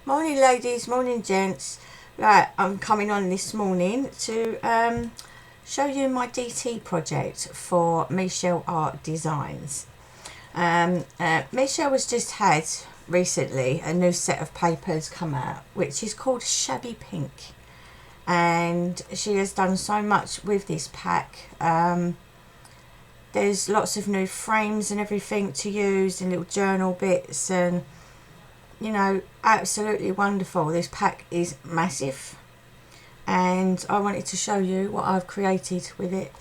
Morning ladies, morning gents. Right, I'm coming on this morning to show you my DT project for MicheleRDesigns. Michele has just had recently a new set of papers come out which is called Shabby Pink, and she has done so much with this pack. There's lots of new frames and everything to use and little journal bits, and you know, absolutely wonderful. This pack is massive and I wanted to show you what I've created with it.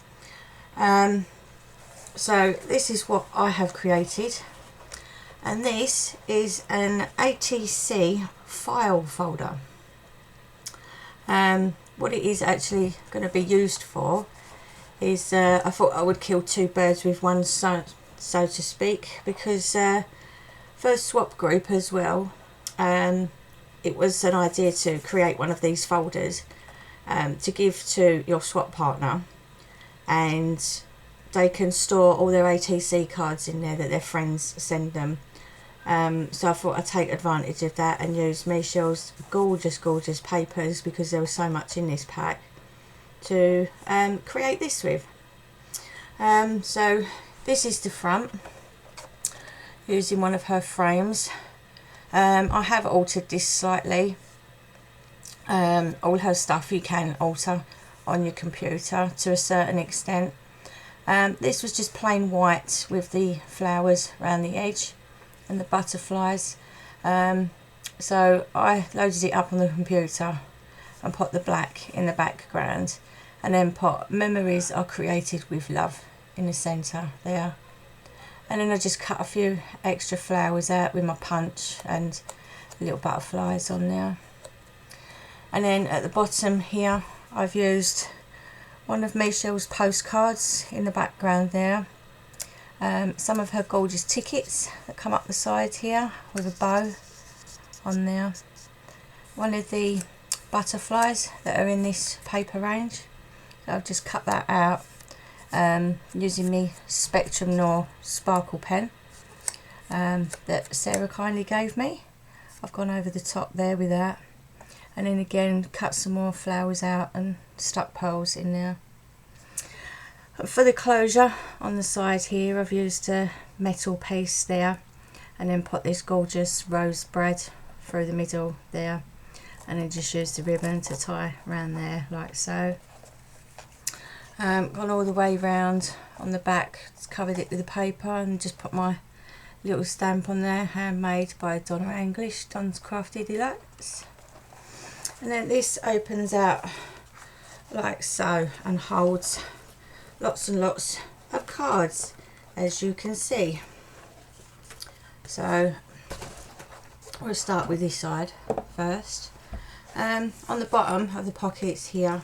So this is what I have created, and this is an ATC file folder. What it is actually going to be used for is I thought I would kill two birds with one stone, so to speak, because for swap group as well, it was an idea to create one of these folders to give to your swap partner, and they can store all their ATC cards in there that their friends send them. So I thought I'd take advantage of that and use Michele's gorgeous papers, because there was so much in this pack, to create this with. So this is the front, using one of her frames. I have altered this slightly. All her stuff you can alter on your computer to a certain extent. This was just plain white with the flowers around the edge and the butterflies. So I loaded it up on the computer and put the black in the background, and then put "Memories are created with love" in the centre there. And then I just cut a few extra flowers out with my punch and little butterflies on there. And then at the bottom here I've used one of Michele's postcards in the background there. Some of her gorgeous tickets that come up the side here with a bow on there. One of the butterflies that are in this paper range. So I've just cut that out using my Spectrum Noir sparkle pen that Sarah kindly gave me. I've gone over the top there with that, and then again cut some more flowers out and stuck pearls in there. For the closure on the side here, I've used a metal piece there, and then put this gorgeous rose brad through the middle there, and then just used the ribbon to tie around there like so. Gone all the way round on the back, covered it with the paper, and just put my little stamp on there, handmade by Donna English, Don's Crafty Deluxe. And then this opens out like so and holds lots and lots of cards, as you can see. So we'll start with this side first. On the bottom of the pockets here,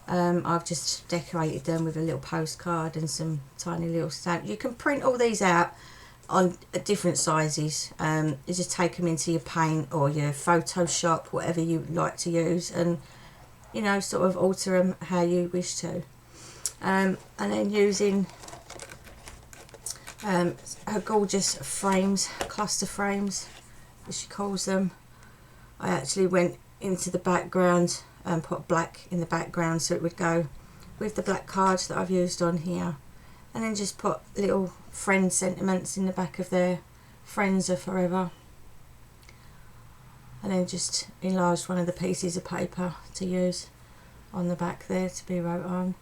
I've just decorated them with a little postcard and some tiny little stamps. You can print all these out on different sizes. You just take them into your paint or your Photoshop, whatever you like to use, and you know, sort of alter them how you wish to. And then using her gorgeous frames, cluster frames as she calls them, I actually went into the background and put black in the background so it would go with the black cards that I've used on here, and then just put little friend sentiments in the back of their "Friends are forever," and then just enlarged one of the pieces of paper to use on the back there to be wrote on.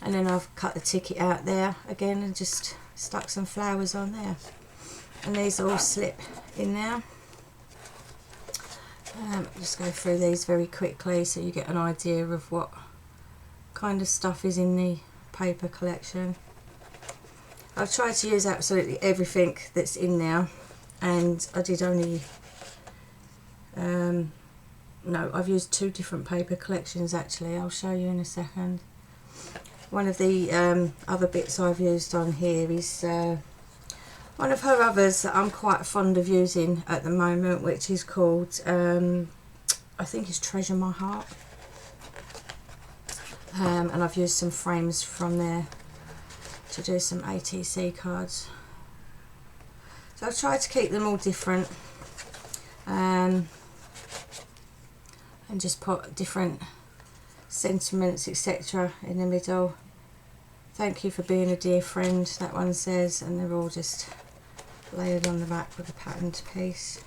And then I've cut the ticket out there again and just stuck some flowers on there, and these all slip in there. Just go through these very quickly so you get an idea of what kind of stuff is in the paper collection. I've tried to use absolutely everything that's in there, and I did only no, I've used two different paper collections actually. I'll show you in a second. One of the other bits I've used on here is one of her others that I'm quite fond of using at the moment, which is called, I think it's Treasure My Heart. And I've used some frames from there to do some ATC cards. So I've tried to keep them all different. and just put different sentiments, etc. in the middle. Thank you for being a dear friend, that one says, and they're all just layered on the back with a patterned piece.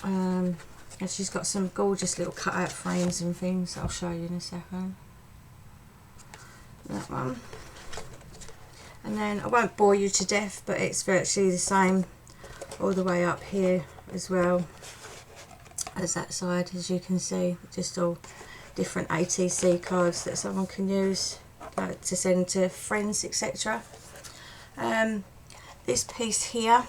And she's got some gorgeous little cut out frames and things that I'll show you in a second. That one. And then I won't bore you to death, but it's virtually the same all the way up here as well as that side, as you can see. Just all different ATC cards that someone can use to send to friends, etc. This piece here,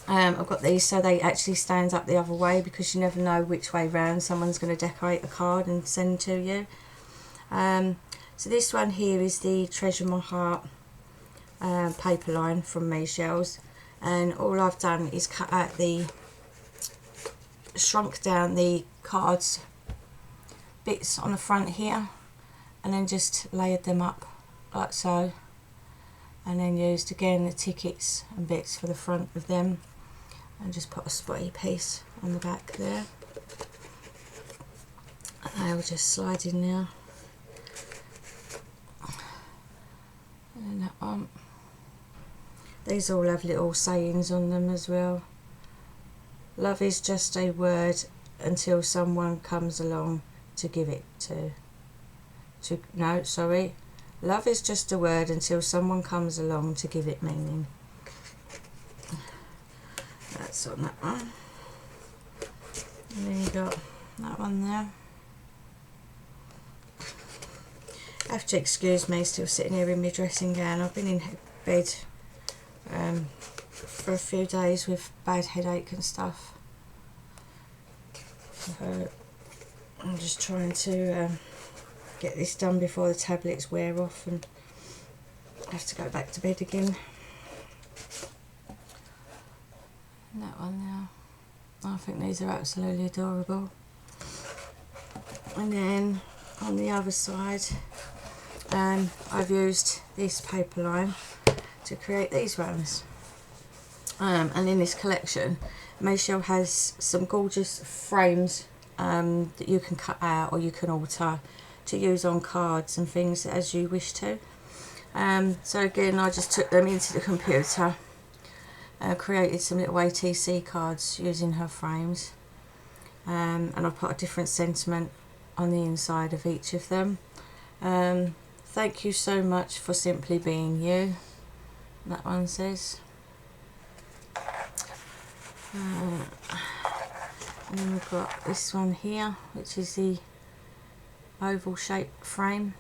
I've got these so they actually stand up the other way, because you never know which way round someone's going to decorate a card and send to you. So this one here is the Treasure My Heart paper line from Micheles, and all I've done is cut out shrunk down the cards bits on the front here, and then just layered them up like so, and then used again the tickets and bits for the front of them, and just put a spotty piece on the back there, and they'll just slide in there. And that one, these all have little sayings on them as well. Love is just a word until someone comes along to give it no, sorry. Love is just a word until someone comes along to give it meaning. That's on that one. And then you got that one there. Have to excuse me, still sitting here in my dressing gown. I've been in bed for a few days with bad headache and stuff. So I'm just trying to get this done before the tablets wear off and I have to go back to bed again. And that one there. I think these are absolutely adorable. And then on the other side, I've used this paper line to create these ones. And in this collection, Michele has some gorgeous frames that you can cut out or you can alter to use on cards and things as you wish to. So again, I just took them into the computer, created some little ATC cards using her frames, and I put a different sentiment on the inside of each of them. Thank you so much for simply being you, that one says. And then we've got this one here, which is the oval shaped frame.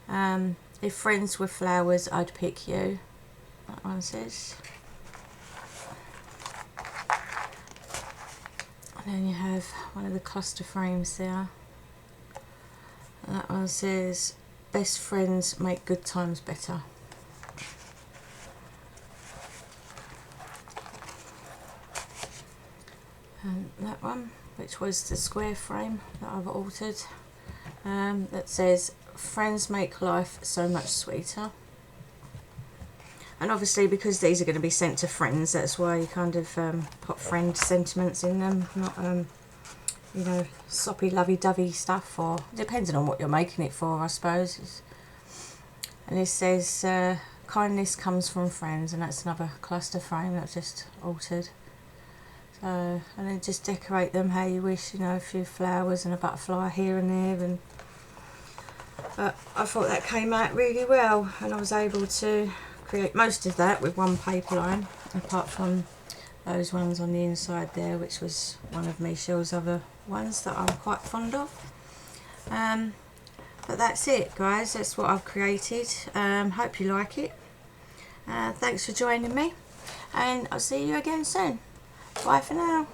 If friends were flowers, I'd pick you, that one says. And then you have one of the cluster frames there, and that one says, best friends make good times better. And that one, which was the square frame that I've altered, that says, friends make life so much sweeter. And obviously, because these are going to be sent to friends, that's why you kind of put friend sentiments in them, not you know, soppy lovey-dovey stuff, or depending on what you're making it for, I suppose. And this says, kindness comes from friends, and that's another cluster frame that I've just altered. So, and then just decorate them how you wish, you know, a few flowers and a butterfly here and there. And but I thought that came out really well, and I was able to create most of that with one paper line, apart from those ones on the inside there, which was one of Michele's other ones that I'm quite fond of. But that's it, guys, that's what I've created. Hope you like it. Thanks for joining me, and I'll see you again soon. Bye for now.